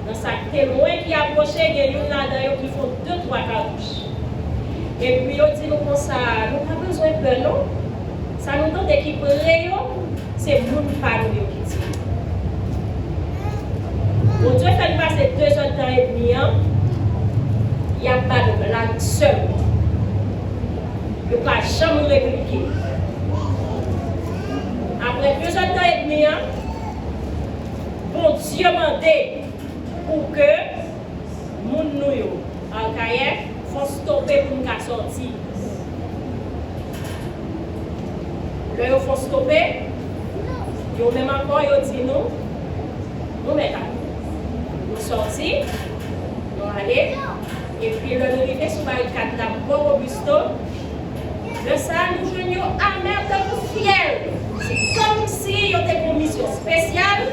Dans ça qui est loin, qui a approché, il y a une là-dedans qui font 2-3 cartouches. Et puis, on dit nous comme ça, nous n'avons pas besoin de peur, non? Ça nous donne des équipes réelles, c'est le monde qui tire. Bon Dieu fait passer 2 heures de temps et demi, il n'y a pas de blague seule. Il n'y a pas jamais répliqué. Après 2 heures de temps et demi, bon Dieu m'a dit pour que mon nouveau en carrière faut stopper pour nous sortir. Là, il faut stopper. Yo même encore, yo dit nous mettons. Nous sortis, nous allons Et puis le arrivé sur barricade là, bon Augusto, le ça nous joignons amer de fiel. C'est comme si il y avait une mission spéciale,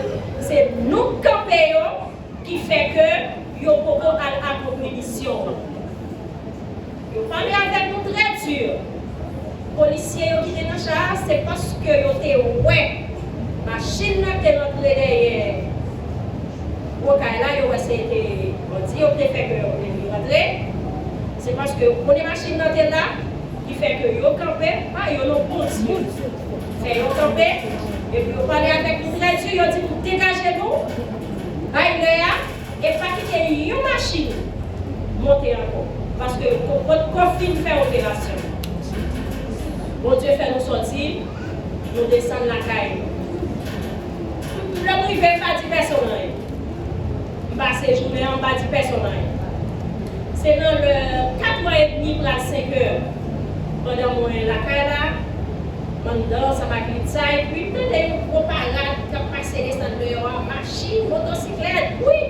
c'est nous campéons qui fait que nous pouvons aller à la mission. Nous parlons avec nous très dur. Les policiers qui étaient dans le char, c'est parce que nous étions ouais. Machine qui est rentrée derrière. Là, on dit qu'on fait que nous rentrer. C'est parce que pour les machines là, qui fait que nous campons, pas nous non plus. C'est nous campons. Et puis on parle avec nous très dur, on dit dégagez-nous. Et pas quitter une machine. Monter encore. Parce que votre confine fait opération. Bon Dieu fait nous sortir, nous descendre la caille. Le privé pas 10 personnes. Je passe journée en bas 10 personnes. C'est dans le 4h30 pour 5h. Pendant moi la caille là, je danse, ça m'a glissé ça. Et puis, il y a des gros parades qui ont passé des stands de machine, motocyclette. Oui.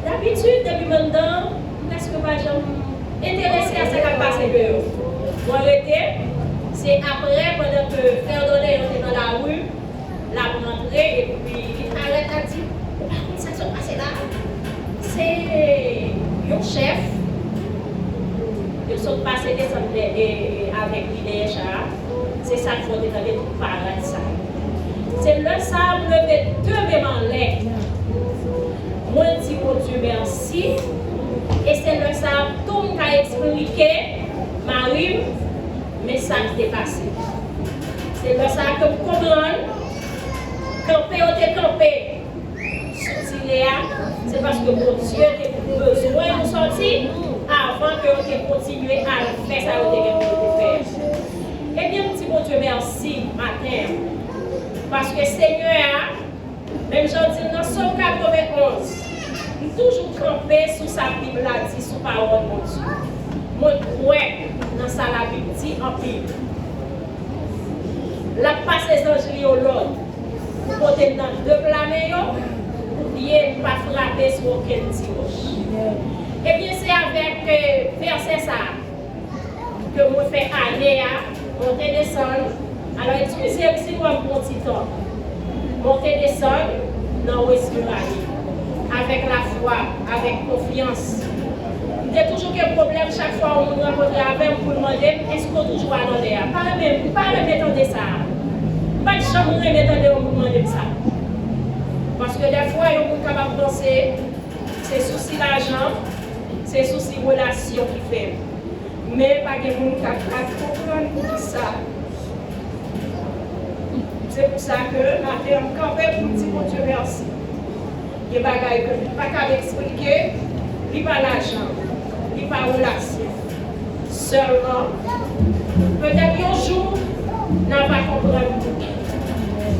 D'habitude, depuis maintenant, est-ce que je suis intéressé à ce qui a passé de eux? Moi, c'est après, pendant que Frère Donné était dans la rue, la rentrée, et puis il arrête à dire, ça qui s'est passé là, c'est un chef, ils sont passés avec l'IDHA, c'est ça qu'il faut détailler tout par là. C'est le sable levé deux mêmes en l'air. Moi, je dis pour Dieu merci. Et c'est le sable tout le monde a expliqué, Marie, mais ça qui s'est passé. C'est le sable que vous comprenez. Camper ou décamper, sortir c'est parce que mon Dieu a besoin de sortir avant que vous continuez à faire ça que vous devez faire. Eh bien, petit bon Dieu, merci matin. Parce que Seigneur, même j'en dis dans Somme 91, toujours camper sous sa Bible là, dit sous parole mon Dieu. Moi, crois dans sa la Bible dit en pile. La passe les anges au Lord. Côté dans deux planètes, il n'est pas frappé sur aucun dimanche. Eh bien, c'est avec verset ça que moi fais aller à monter descendre. Alors, excusez-moi si moi mon petit temps. Monter descendre dans l'ouest de avec la foi, avec confiance. Il y a toujours un problème chaque fois où on rencontre avec pour demander est-ce qu'on toujours à l'endroit. Pas le même de ça. Pas de chambre de m'étendre au mouvement de ça. Parce que des fois, il y a capable de penser c'est souci d'argent, c'est souci de relation qui fait. Mais pas de monde qui a comprendre tout ça. C'est pour ça que ma femme campait pour dire mon Dieu merci. Il y a des choses que je ne peux pas expliquer, il n'y a pas l'argent, il n'y a pas relation. Seulement, peut-être un jour, n'a pas compris.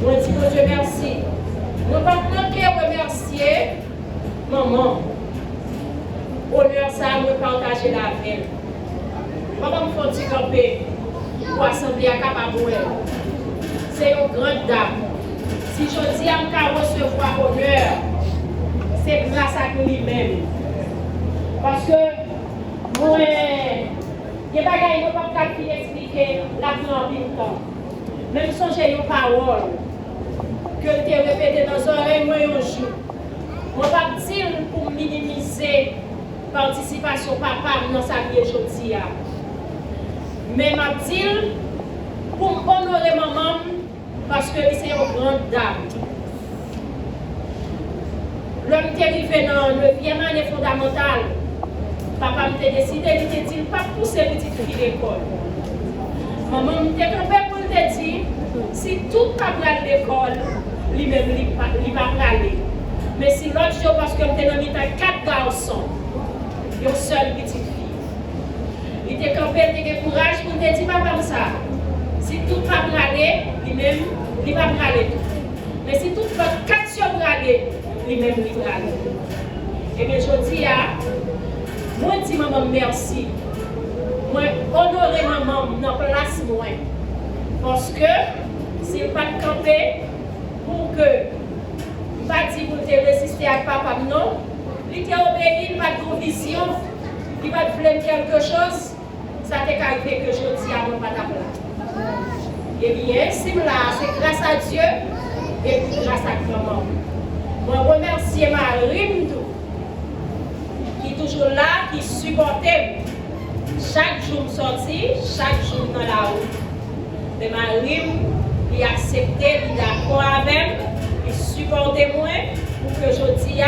Moi, je dis, mon Dieu, merci. Nous ne pouvons pas remercier maman. Honneur ça, nous partager la vie. Maman me fait petit camper pour assembler à Capaboué. C'est une grande dame. Si je dis à me recevoir honneur, c'est grâce à lui-même. Parce que moi, il y a des choses qui ne peuvent pas expliquer la vie en même temps. Même si j'ai une parole que tu as répétée dans un oreille, moi, un jour. Je ne vais pas dire pour minimiser la participation papa dans sa vie aujourd'hui. Mais je vais dire pour honorer maman parce que c'est une grande dame. L'homme qui est arrivé dans le 9e année fondamentale, papa m'a décidé, il m'a dit, pas pousser petite fille d'école. Maman m'a dit, pour te dire, si tout pas à l'école, lui-même, il va pas aller. Mais si l'autre jour, parce que je suis dans 4 garçons, une seule petite fille. Il était campé, il avait courage pour te dire, papa, ça. Si tout pas aller, lui-même, il va pas aller. Mais si tout pas 4 sur aller, lui-même, il va aller. Et bien, je dis, moi, je dis, maman, merci. Moi, honorer maman dans la place, moi. Parce que, s'il pas camper, pour que, pas dire pour te résister à papa, non, il t'a obéi, il n'a pas de vision, qui va te faire quelque chose, ça t'est arrivé que je dis à mon patapla. Eh bien, c'est là, c'est grâce à Dieu et puis grâce à maman. Je remercie ma rime qui est toujours là, qui supportait chaque jour sorti, chaque jour dans la route. Et ma rime, qui acceptait, qui est d'accord avec, qui supportait moi pour que je dise,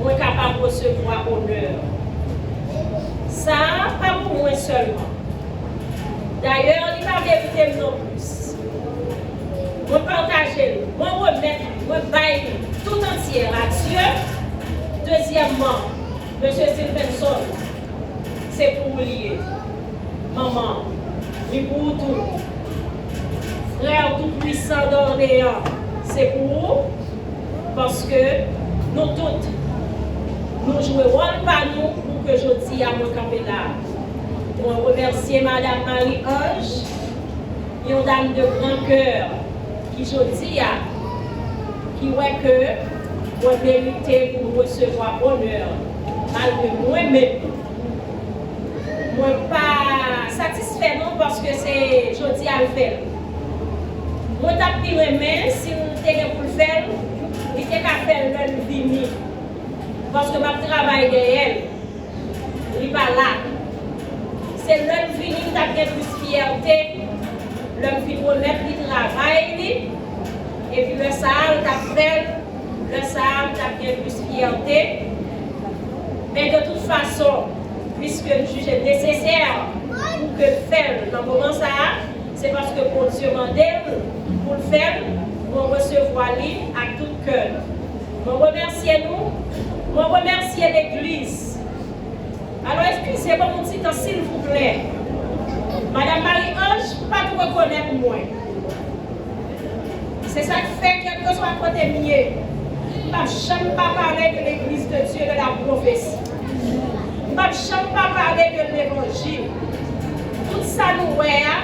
moi capable de recevoir honneur. Ça, pas pour moi seulement. D'ailleurs, il va mériter non plus. Je partage, je remettre, je baille tout entier à Dieu. Deuxièmement, M. Sylvenson, c'est pour lier. Maman, c'est pour tout. Frère tout-puissant d'Orléans, c'est pour vous. Parce que nous toutes, nous jouons rôle par nous pour que je dise à mon campé là. Je remercie Madame Marie-Ange, une dame de grand cœur, qui je dis qui voit que vous méritez pour recevoir honneur, malgré moi-même. Moi pas satisfait non parce que c'est je dis à le faire. Moi t'as pris mes mains, si vous avez pour le faire, il était qu'à faire le vini. Parce que ma travail derrière, il n'est pas là. C'est l'homme fini qui a bien plus fierté, l'homme qui remettre le travail, et puis le salle t'a fait, le salle t'a bien plus fierté. Mais de toute façon, puisque le juge est nécessaire pour que le faire dans le moment ça, c'est parce que pour Dieu mandé pour le faire, pour recevoir lui à tout cœur. Je remercie nous, je remercie l'Église. Alors, excusez-moi mon petit temps, s'il vous plaît. Madame Marie-Ange, pas de reconnaître moi. C'est ça qui fait que, quel que soit côté mieux, je ne vais pas parler de l'Église de Dieu, de la prophétie. Je ne vais pas parler de l'Évangile. Tout ça, nous voyons,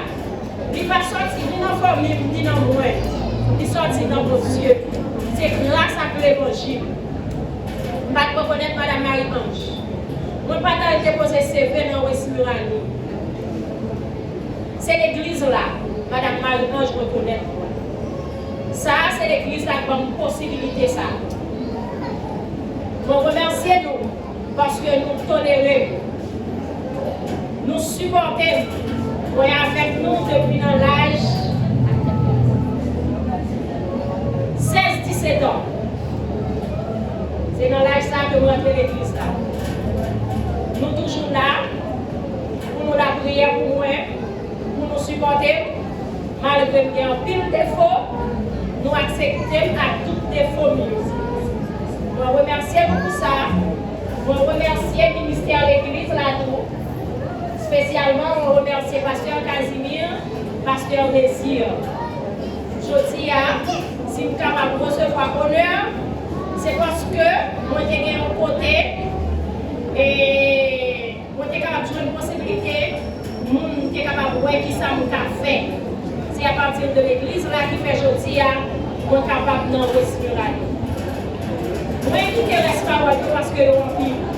il va sortir ni dans la famille, ni dans moi. Il sortit dans vos yeux. C'est grâce à l'Évangile. Je ne vais pas reconnaître Madame Marie-Ange. Je ne vais pas déposer CV dans Westmurani. C'est l'église là, Madame Marie-Ange reconnaît. Ça, c'est l'église là qui a une possibilité. Ça. Je remercie nous parce que nous tolérons, nous supportons, vous êtes avec nous depuis l'âge 16-17 ans. C'est dans l'âge ça que nous rentrons l'église là. Nous toujours là, pour nous la prière pour moi, pour nous supporter, malgré qu'il y a un pile défaut, nous acceptons à tout défaut mieux. Je remercie vous pour ça. Je remercie le ministère de l'Église là-dedans. Spécialement, je remercie Pasteur Casimir, Pasteur Désir. Je dis si vous êtes capable de recevoir honneur, c'est parce que moi j'ai un côté et moi j'ai capable de jouer une possibilité, moi j'ai capable de voir qui ça m'a fait. C'est à partir de l'église là qui fait jeudi, moi capable d'en respirer. Moi qui reste pas parce que l'on